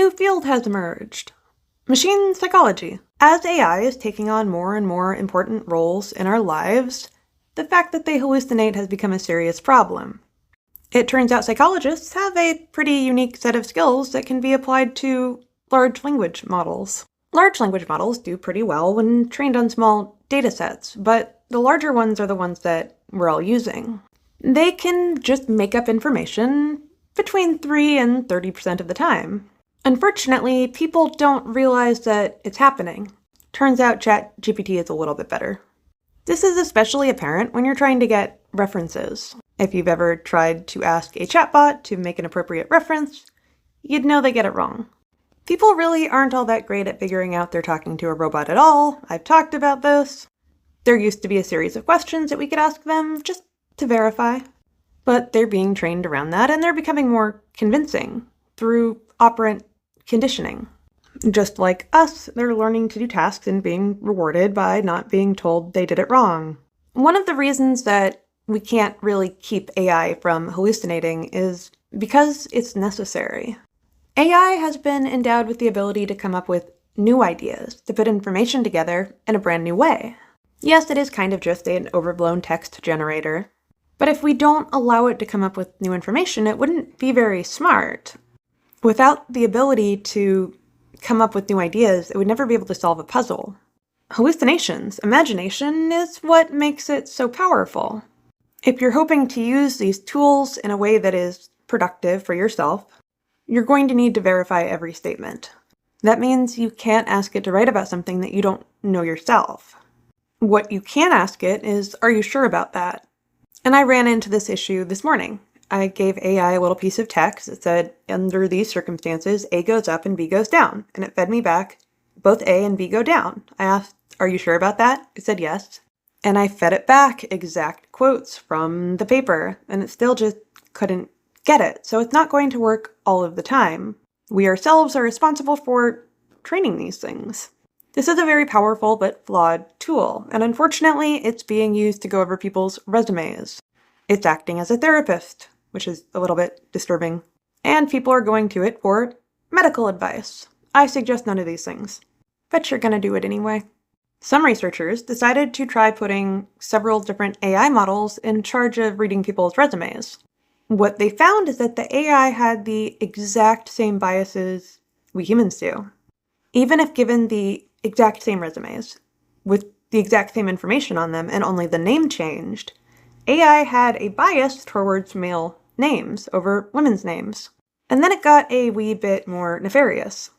new field has emerged. Machine psychology. As AI is taking on more and more important roles in our lives, the fact that they hallucinate has become a serious problem. It turns out psychologists have a pretty unique set of skills that can be applied to large language models. Large language models do pretty well when trained on small data sets, but the larger ones are the ones that we're all using. They can just make up information between 3 and 30% of the time. Unfortunately, people don't realize that it's happening. Turns out ChatGPT is a little bit better. This is especially apparent when you're trying to get references. If you've ever tried to ask a chatbot to make an appropriate reference, you'd know they get it wrong. People really aren't all that great at figuring out they're talking to a robot at all. I've talked about this. There used to be a series of questions that we could ask them just to verify. But they're being trained around that, and they're becoming more convincing through operant conditioning. Just like us, they're learning to do tasks and being rewarded by not being told they did it wrong. One of the reasons that we can't really keep AI from hallucinating is because it's necessary. AI has been endowed with the ability to come up with new ideas, to put information together in a brand new way. Yes, it is kind of just an overblown text generator, but if we don't allow it to come up with new information, it wouldn't be very smart. Without the ability to come up with new ideas, it would never be able to solve a puzzle. Hallucinations, imagination, is what makes it so powerful. If you're hoping to use these tools in a way that is productive for yourself, you're going to need to verify every statement. That means you can't ask it to write about something that you don't know yourself. What you can ask it is, are you sure about that? And I ran into this issue this morning. I gave AI a little piece of text that said, under these circumstances, A goes up and B goes down. And it fed me back, both A and B go down. I asked, are you sure about that? It said yes. And I fed it back exact quotes from the paper, and it still just couldn't get it. So it's not going to work all of the time. We ourselves are responsible for training these things. This is a very powerful but flawed tool, and unfortunately, it's being used to go over people's resumes. It's acting as a therapist, which is a little bit disturbing. And people are going to it for medical advice. I suggest none of these things, but you're gonna do it anyway. Some researchers decided to try putting several different AI models in charge of reading people's resumes. What they found is that the AI had the exact same biases we humans do. Even if given the exact same resumes, with the exact same information on them and only the name changed, AI had a bias towards male names over women's names. And then it got a wee bit more nefarious.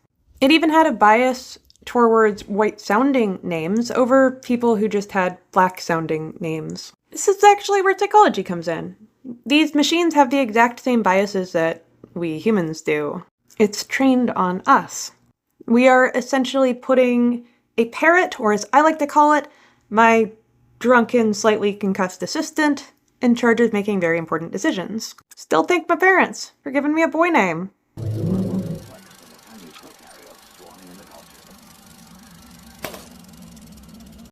It even had a bias towards white-sounding names over people who just had black-sounding names. This is actually where psychology comes in. These machines have the exact same biases that we humans do. It's trained on us. We are essentially putting a parrot, or as I like to call it, my drunken, slightly concussed assistant, in charge of making very important decisions. Still thank my parents for giving me a boy name.